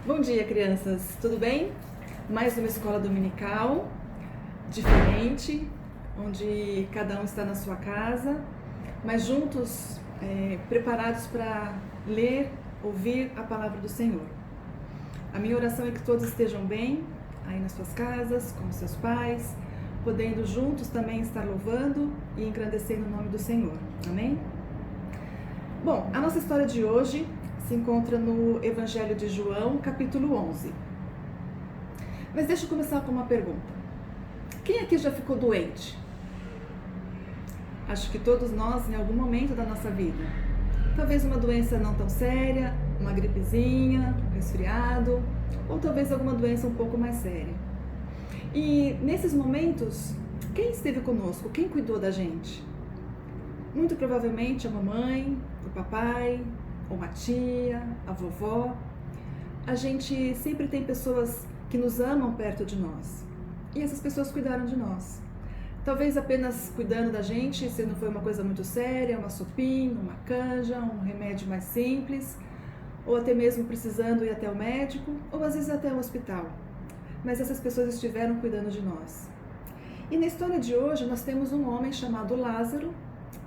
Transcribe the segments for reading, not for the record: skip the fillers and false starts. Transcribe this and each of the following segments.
Bom dia, crianças. Tudo bem? Mais uma escola dominical, diferente, onde cada um está na sua casa, mas juntos, preparados para ler, ouvir a palavra do Senhor. A minha oração é que todos estejam bem, aí nas suas casas, com seus pais, podendo juntos também estar louvando e engrandecendo o nome do Senhor. Amém? Bom, a nossa história de hoje se encontra no Evangelho de João, capítulo 11. Mas deixa eu começar com uma pergunta. Quem aqui já ficou doente? Acho que todos nós, em algum momento da nossa vida. Talvez uma doença não tão séria, uma gripezinha, um resfriado, ou talvez alguma doença um pouco mais séria. E nesses momentos, quem esteve conosco? Quem cuidou da gente? Muito provavelmente a mamãe, o papai, ou uma tia, a vovó. A gente sempre tem pessoas que nos amam perto de nós. E essas pessoas cuidaram de nós. Talvez apenas cuidando da gente, se não foi uma coisa muito séria, uma sopinha, uma canja, um remédio mais simples, ou até mesmo precisando ir até o médico, ou às vezes até o hospital. Mas essas pessoas estiveram cuidando de nós. E na história de hoje nós temos um homem chamado Lázaro,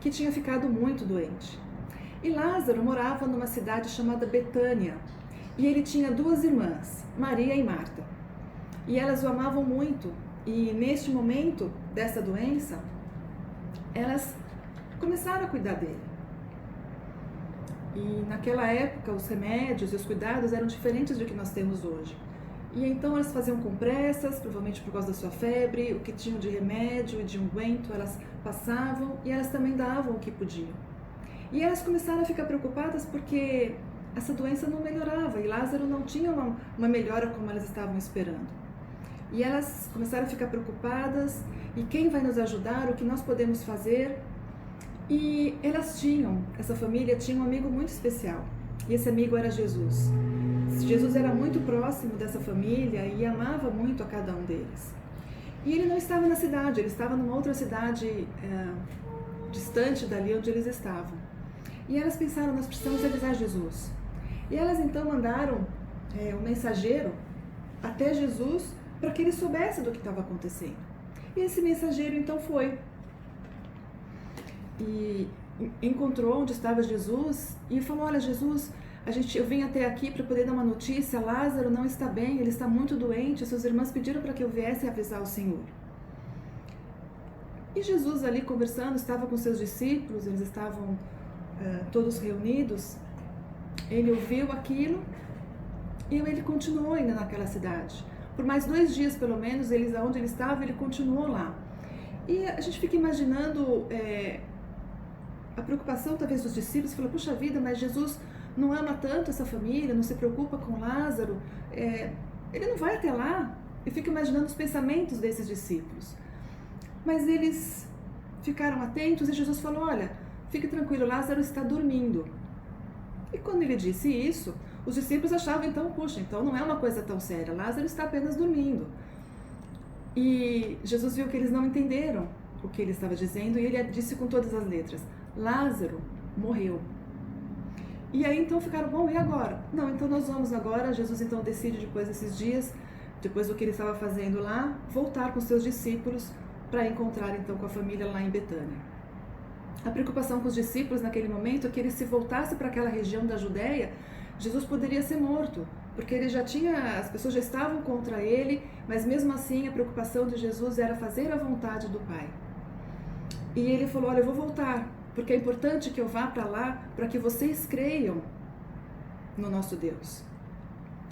que tinha ficado muito doente. E Lázaro morava numa cidade chamada Betânia, e ele tinha duas irmãs, Maria e Marta. E elas o amavam muito, e neste momento dessa doença, elas começaram a cuidar dele. E naquela época os remédios e os cuidados eram diferentes do que nós temos hoje. E então elas faziam compressas, provavelmente por causa da sua febre, o que tinham de remédio e de unguento elas passavam, e elas também davam o que podiam. E elas começaram a ficar preocupadas porque essa doença não melhorava e Lázaro não tinha uma melhora como elas estavam esperando. E elas começaram a ficar preocupadas, e quem vai nos ajudar, o que nós podemos fazer? E essa família tinha um amigo muito especial, e esse amigo era Jesus. Jesus era muito próximo dessa família e amava muito a cada um deles. E ele não estava na cidade, ele estava numa outra cidade distante dali onde eles estavam. E elas pensaram, nós precisamos avisar Jesus. E elas então mandaram um mensageiro até Jesus para que ele soubesse do que estava acontecendo. E esse mensageiro então foi e encontrou onde estava Jesus e falou: olha, Jesus, eu vim até aqui para poder dar uma notícia, Lázaro não está bem, ele está muito doente, suas irmãs pediram para que eu viesse avisar o Senhor. E Jesus ali conversando, estava com seus discípulos, eles estavam todos reunidos, ele ouviu aquilo e ele continuou ainda naquela cidade. Por mais 2 dias, pelo menos, onde ele estava, ele continuou lá. E a gente fica imaginando a preocupação, talvez, dos discípulos, falou: puxa vida, mas Jesus não ama tanto essa família, não se preocupa com Lázaro, ele não vai até lá. Eu fico imaginando os pensamentos desses discípulos. Mas eles ficaram atentos e Jesus falou: olha, fique tranquilo, Lázaro está dormindo. E quando ele disse isso, os discípulos achavam então, puxa, então não é uma coisa tão séria, Lázaro está apenas dormindo. E Jesus viu que eles não entenderam o que ele estava dizendo e ele disse com todas as letras: Lázaro morreu. E aí então ficaram, bom, e agora? Não, então nós vamos agora. Jesus então decide, depois desses dias, depois do que ele estava fazendo lá, voltar com seus discípulos para encontrar então com a família lá em Betânia. A preocupação com os discípulos naquele momento é que ele, se voltasse para aquela região da Judéia, Jesus poderia ser morto, porque as pessoas já estavam contra ele, mas mesmo assim a preocupação de Jesus era fazer a vontade do Pai. E ele falou: olha, eu vou voltar, porque é importante que eu vá para lá, para que vocês creiam no nosso Deus.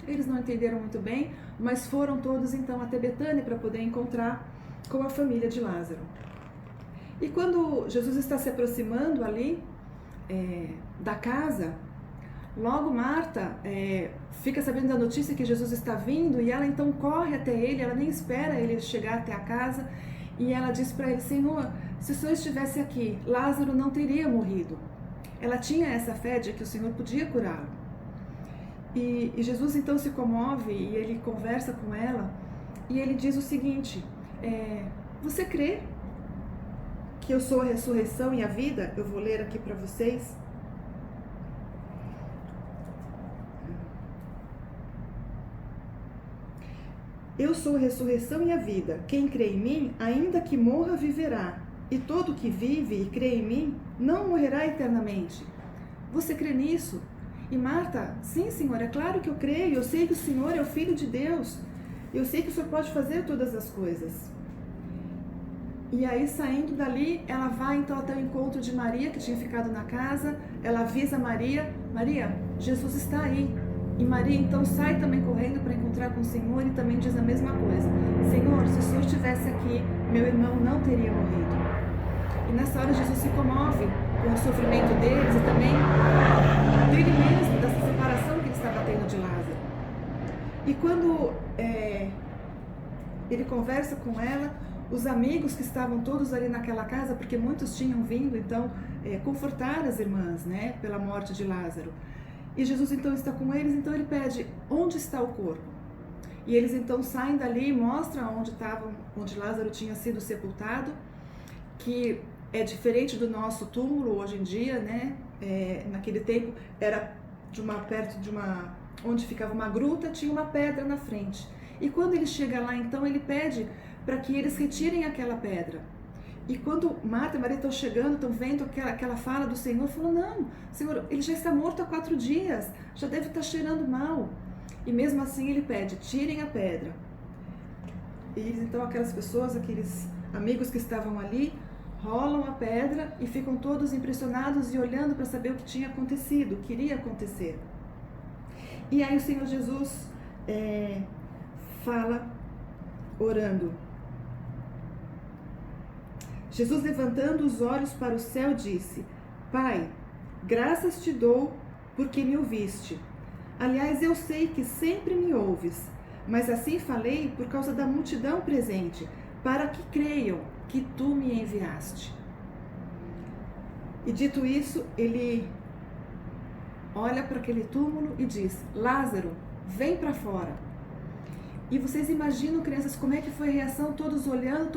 Eles não entenderam muito bem, mas foram todos então até Betânia para poder encontrar com a família de Lázaro. E quando Jesus está se aproximando ali da casa, logo Marta fica sabendo da notícia que Jesus está vindo, e ela então corre até ele, ela nem espera ele chegar até a casa, e ela diz para ele: Senhor, se o Senhor estivesse aqui, Lázaro não teria morrido. Ela tinha essa fé de que o Senhor podia curá-lo. E Jesus então se comove e ele conversa com ela, e ele diz o seguinte: você crê que eu sou a ressurreição e a vida? Eu vou ler aqui para vocês. Eu sou a ressurreição e a vida. Quem crê em mim, ainda que morra, viverá. E todo que vive e crê em mim, não morrerá eternamente. Você crê nisso? E Marta, sim, Senhor, é claro que eu creio. Eu sei que o Senhor é o Filho de Deus. Eu sei que o Senhor pode fazer todas as coisas. E aí, saindo dali, ela vai então até o encontro de Maria, que tinha ficado na casa. Ela avisa Maria: Maria, Jesus está aí. E Maria então sai também correndo para encontrar com o Senhor e também diz a mesma coisa: Senhor, se o Senhor estivesse aqui, meu irmão não teria morrido. E nessa hora Jesus se comove com o sofrimento deles e também dele mesmo, dessa separação que ele estava tendo de Lázaro. E quando ele conversa com ela, os amigos que estavam todos ali naquela casa, porque muitos tinham vindo então confortar as irmãs, né, pela morte de Lázaro. E Jesus então está com eles, então ele pede: onde está o corpo? E eles então saem dali e mostram onde Lázaro tinha sido sepultado, que é diferente do nosso túmulo hoje em dia, né? Naquele tempo era perto de uma, onde ficava uma gruta, tinha uma pedra na frente. E quando ele chega lá, então ele pede para que eles retirem aquela pedra. E quando Marta e Maria estão chegando, estão vendo aquela fala do Senhor, falou: não, Senhor, ele já está morto há 4 dias, já deve estar cheirando mal. E mesmo assim ele pede: tirem a pedra. E então aquelas pessoas, aqueles amigos que estavam ali, rolam a pedra e ficam todos impressionados e olhando para saber o que tinha acontecido, o que iria acontecer. E aí o Senhor Jesus fala, orando. Jesus, levantando os olhos para o céu, disse: Pai, graças te dou porque me ouviste. Aliás, eu sei que sempre me ouves, mas assim falei por causa da multidão presente, para que creiam que tu me enviaste. E dito isso, ele olha para aquele túmulo e diz: Lázaro, vem para fora. E vocês imaginam, crianças, como é que foi a reação? Todos olhando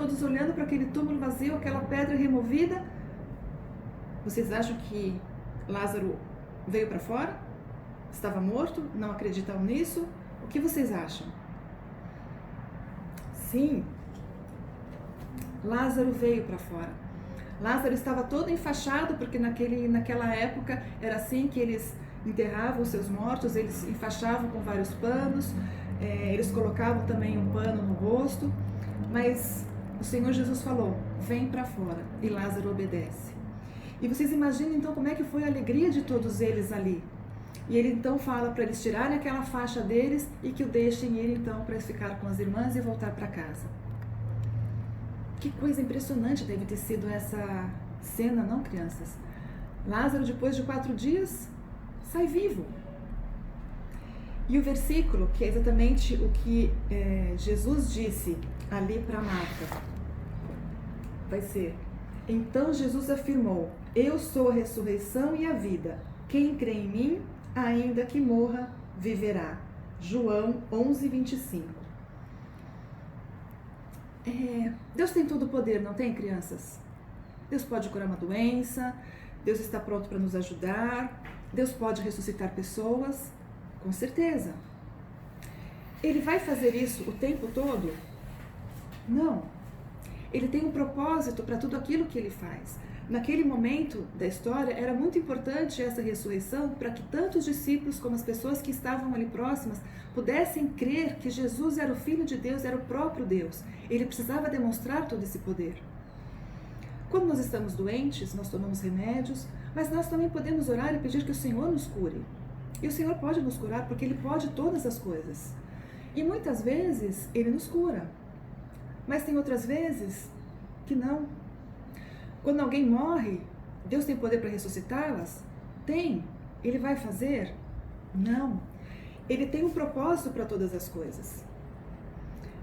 para aquele túmulo vazio, aquela pedra removida. Vocês acham que Lázaro veio para fora? Estava morto? Não acreditam nisso? O que vocês acham? Sim, Lázaro veio para fora. Lázaro estava todo enfaixado, porque naquela época era assim que eles enterravam os seus mortos, eles enfaixavam com vários panos, eles colocavam também um pano no rosto, mas o Senhor Jesus falou: vem para fora, e Lázaro obedece. E vocês imaginam então como é que foi a alegria de todos eles ali. E ele então fala para eles tirarem aquela faixa deles e que o deixem ir então para ficar com as irmãs e voltar para casa. Que coisa impressionante deve ter sido essa cena, não, crianças? Lázaro, depois de 4 dias, sai vivo. E o versículo, que é exatamente o que Jesus disse ali para Marta, vai ser: então Jesus afirmou: eu sou a ressurreição e a vida. Quem crê em mim, ainda que morra, viverá. João 11:25. Deus tem todo o poder, não tem, crianças? Deus pode curar uma doença, Deus está pronto para nos ajudar, Deus pode ressuscitar pessoas, com certeza. Ele vai fazer isso o tempo todo? Não. Ele tem um propósito para tudo aquilo que ele faz. Naquele momento da história, era muito importante essa ressurreição para que tanto os discípulos como as pessoas que estavam ali próximas pudessem crer que Jesus era o Filho de Deus, era o próprio Deus. Ele precisava demonstrar todo esse poder. Quando nós estamos doentes, nós tomamos remédios, mas nós também podemos orar e pedir que o Senhor nos cure. E o Senhor pode nos curar porque Ele pode todas as coisas. E muitas vezes Ele nos cura, mas tem outras vezes que não. Quando alguém morre, Deus tem poder para ressuscitá-las? Tem. Ele vai fazer? Não. Ele tem um propósito para todas as coisas.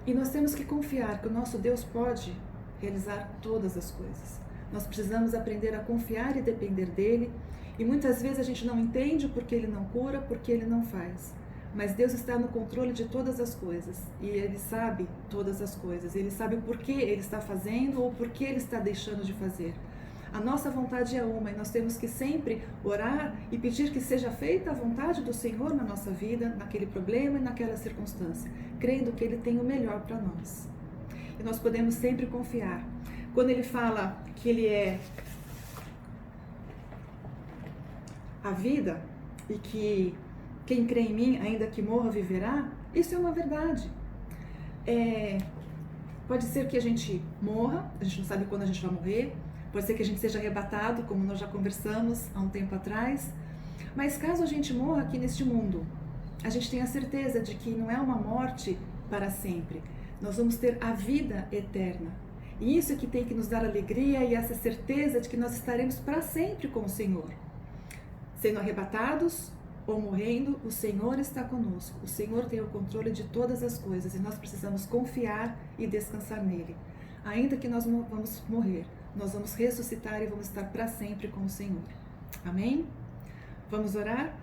E nós temos que confiar que o nosso Deus pode realizar todas as coisas. Nós precisamos aprender a confiar e depender dele. E muitas vezes a gente não entende porque ele não cura, porque ele não faz. Mas Deus está no controle de todas as coisas. E Ele sabe todas as coisas. Ele sabe o porquê Ele está fazendo ou porquê Ele está deixando de fazer. A nossa vontade é uma e nós temos que sempre orar e pedir que seja feita a vontade do Senhor na nossa vida, naquele problema e naquela circunstância, crendo que Ele tem o melhor para nós. E nós podemos sempre confiar. Quando Ele fala que Ele é a vida e que quem crê em mim, ainda que morra, viverá, isso é uma verdade. Pode ser que a gente morra, a gente não sabe quando a gente vai morrer, pode ser que a gente seja arrebatado, como nós já conversamos há um tempo atrás, mas caso a gente morra aqui neste mundo, a gente tem a certeza de que não é uma morte para sempre, nós vamos ter a vida eterna. E isso é que tem que nos dar alegria e essa certeza de que nós estaremos para sempre com o Senhor. Sendo arrebatados ou morrendo, o Senhor está conosco. O Senhor tem o controle de todas as coisas e nós precisamos confiar e descansar nele. Ainda que nós vamos morrer, nós vamos ressuscitar e vamos estar para sempre com o Senhor. Amém? Vamos orar?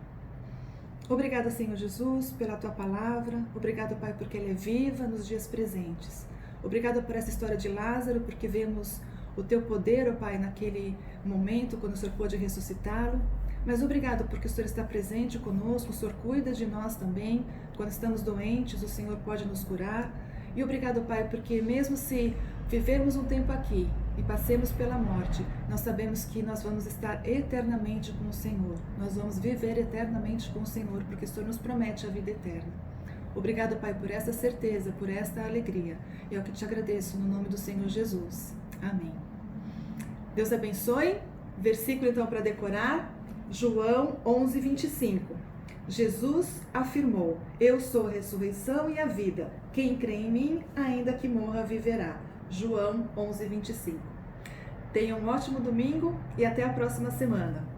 Obrigada, Senhor Jesus, pela Tua palavra. Obrigado, Pai, porque ela é viva nos dias presentes. Obrigada por essa história de Lázaro, porque vemos o Teu poder, ó Pai, naquele momento, quando o Senhor pôde ressuscitá-lo. Mas obrigado porque o Senhor está presente conosco, o Senhor cuida de nós também. Quando estamos doentes, o Senhor pode nos curar. E obrigado, Pai, porque mesmo se vivermos um tempo aqui e passemos pela morte, nós sabemos que nós vamos estar eternamente com o Senhor. Nós vamos viver eternamente com o Senhor, porque o Senhor nos promete a vida eterna. Obrigado, Pai, por essa certeza, por esta alegria. É o que te agradeço no nome do Senhor Jesus. Amém. Deus abençoe. Versículo então para decorar. João 11:25. Jesus afirmou: eu sou a ressurreição e a vida. Quem crê em mim, ainda que morra, viverá. João 11:25. Tenham um ótimo domingo e até a próxima semana.